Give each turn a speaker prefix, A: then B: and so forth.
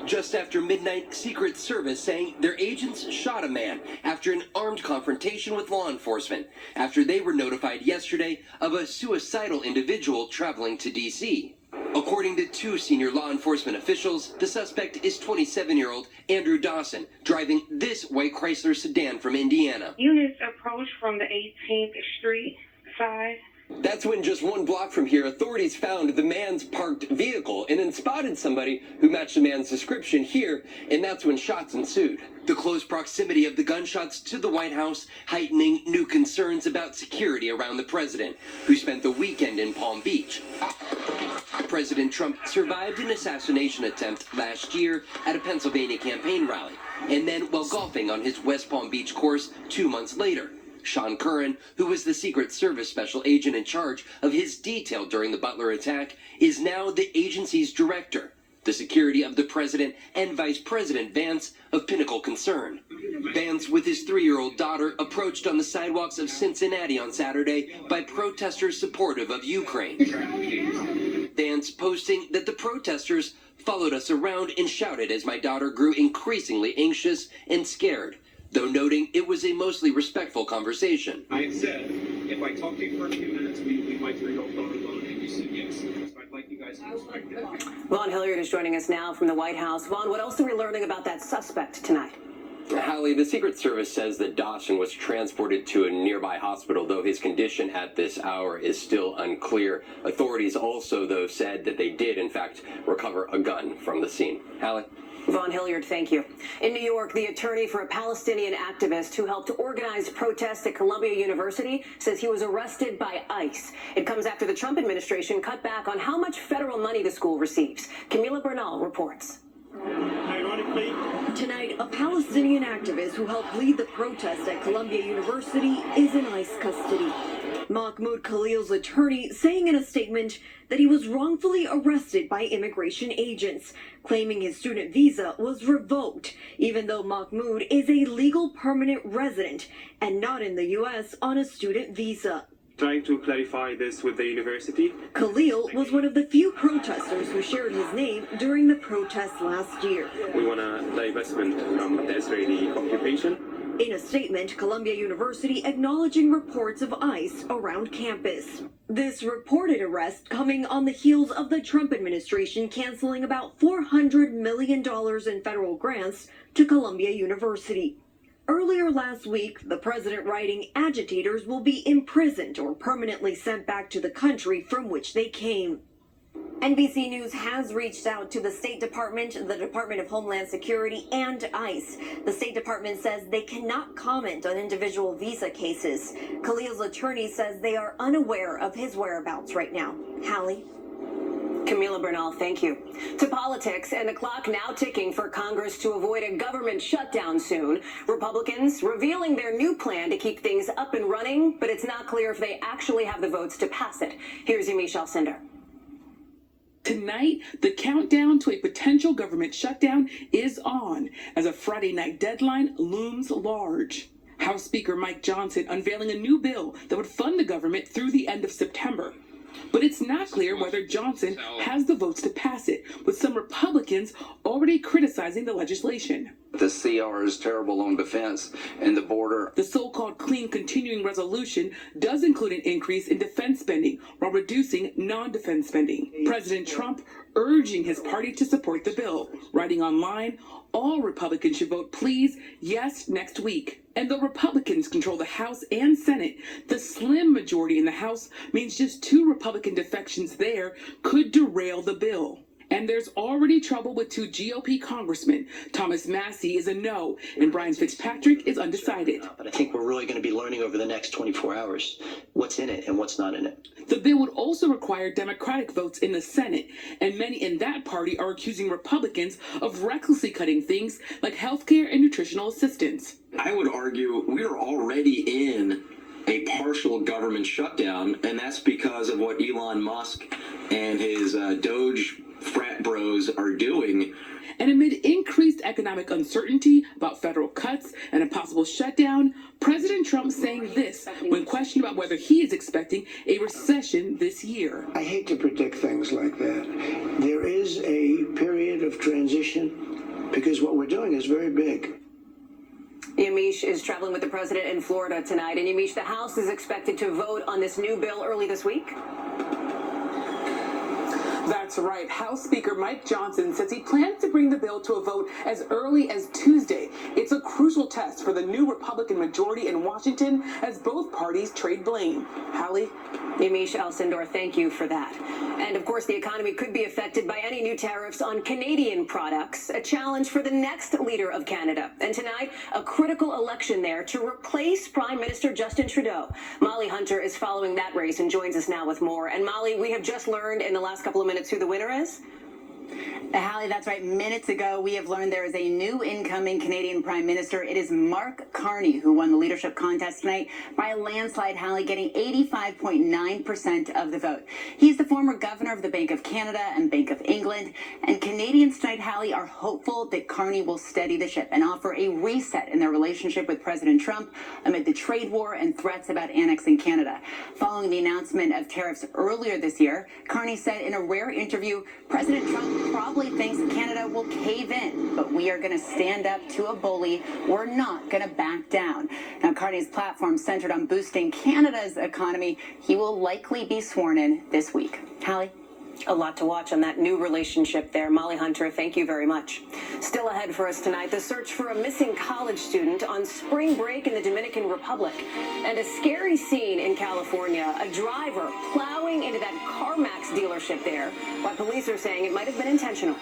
A: Just after midnight, Secret Service saying their agents shot a man after an armed confrontation with law enforcement, after they were notified yesterday of a suicidal individual traveling to D.C. According to two senior law enforcement officials, the suspect is 27-year-old Andrew Dawson, driving this white Chrysler sedan from Indiana.
B: Units approached from the 18th Street side.
A: That's when just one block from here, authorities found the man's parked vehicle and then spotted somebody who matched the man's description here, and that's when shots ensued. The close proximity of the gunshots to the White House heightening new concerns about security around the president, who spent the weekend in Palm Beach. President Trump survived an assassination attempt last year at a Pennsylvania campaign rally, and then while golfing on his West Palm Beach course 2 months later. Sean Curran, who was the Secret Service special agent in charge of his detail during the Butler attack, is now the agency's director. The security of the president and Vice President Vance of Pinnacle Concern. Vance, with his 3-year-old daughter, approached on the sidewalks of Cincinnati on Saturday by protesters supportive of Ukraine. Vance posting that the protesters followed us around and shouted as my daughter grew increasingly anxious and scared, though noting it was a mostly respectful conversation.
C: I had said, if I talk to you for a few minutes, we might 3-year-old daughter alone, and you said yes. So I'd like you guys to respect it.
D: Vaughn Hilliard is joining us now from the White House. Vaughn, what else are we learning about that suspect tonight?
A: Hallie, the Secret Service says that Dawson was transported to a nearby hospital, though his condition at this hour is still unclear. Authorities also, though, said that they did, in fact, recover a gun from the scene. Hallie?
D: Vaughn Hilliard, thank you. In New York, the attorney for a Palestinian activist who helped organize protests at Columbia University says he was arrested by ICE. It comes after the Trump administration cut back on how much federal money the school receives. Camila Bernal reports.
E: Ironically, tonight, a Palestinian activist who helped lead the protest at Columbia University is in ICE custody. Mahmoud Khalil's attorney saying in a statement that he was wrongfully arrested by immigration agents, claiming his student visa was revoked, even though Mahmoud is a legal permanent resident and not in the U.S. on a student visa.
F: Trying to clarify this with the university.
E: Khalil was one of the few protesters who shared his name during the protest last year.
F: We want a divestment from the Israeli occupation.
E: In a statement, Columbia University acknowledging reports of ICE around campus. This reported arrest coming on the heels of the Trump administration canceling about $400 million in federal grants to Columbia University. Earlier last week, the president writing agitators will be imprisoned or permanently sent back to the country from which they came.
D: NBC News has reached out to the State Department, the Department of Homeland Security, and ICE. The State Department says they cannot comment on individual visa cases. Khalil's attorney says they are unaware of his whereabouts right now. Hallie? Camila Bernal, thank you. To politics, and the clock now ticking for Congress to avoid a government shutdown soon. Republicans revealing their new plan to keep things up and running, but it's not clear if they actually have the votes to pass it. Here's Yamiche Alcindor.
G: Tonight, the countdown to a potential government shutdown is on as a Friday night deadline looms large. House Speaker Mike Johnson unveiling a new bill that would fund the government through the end of September. But it's not clear whether Johnson has the votes to pass it, with some Republicans already criticizing the legislation.
H: The CR is terrible on defense and the border.
G: The so-called clean continuing resolution does include an increase in defense spending while reducing non-defense spending. President Trump urging his party to support the bill, writing online, all Republicans should vote please, yes, next week. And though Republicans control the House and Senate, the slim majority in the House means just 2 Republican defections there could derail the bill. And there's already trouble with 2 GOP congressmen. Thomas Massey is a no, and Brian Fitzpatrick is undecided.
I: But I think we're really going to be learning over the next 24 hours what's in it and what's not in it.
G: The bill would also require Democratic votes in the Senate, and many in that party are accusing Republicans of recklessly cutting things like health care and nutritional assistance.
J: I would argue we are already in a partial government shutdown, and that's because of what Elon Musk and his Doge frat bros are doing.
G: And amid increased economic uncertainty about federal cuts and a possible shutdown, President Trump saying this when questioned about whether he is expecting a recession this year.
K: I hate to predict things like that. There is a period of transition because what we're doing is very big.
D: Yamiche is traveling with the president in Florida tonight. And Yamiche, the House is expected to vote on this new bill early this week.
G: That's right. House Speaker Mike Johnson says he plans to bring the bill to a vote as early as Tuesday. It's a crucial test for the new Republican majority in Washington as both parties trade blame. Hallie?
D: Yamiche Alcindor, thank you for that. And of course, the economy could be affected by any new tariffs on Canadian products, a challenge for the next leader of Canada. And tonight, a critical election there to replace Prime Minister Justin Trudeau. Molly Hunter is following that race and joins us now with more. And Molly, we have just learned in the last couple of minutes who the winner is.
L: Hallie, that's right. Minutes ago, we have learned there is a new incoming Canadian Prime Minister. It is Mark Carney, who won the leadership contest tonight by a landslide, Hallie, getting 85.9% of the vote. He's the former governor of the Bank of Canada and Bank of England. And Canadians tonight, Hallie, are hopeful that Carney will steady the ship and offer a reset in their relationship with President Trump amid the trade war and threats about annexing Canada. Following the announcement of tariffs earlier this year, Carney said in a rare interview, President Trump probably thinks Canada will cave in, but we are going to stand up to a bully. We're not going to back down. Now, Carney's platform centered on boosting Canada's economy. He will likely be sworn in this week. Hallie?
D: A lot to watch on that new relationship there. Molly Hunter, thank you very much. Still ahead for us tonight, the search for a missing college student on spring break in the Dominican Republic. And a scary scene in California, a driver plowing into that CarMax dealership there, while police are saying it might have been intentional.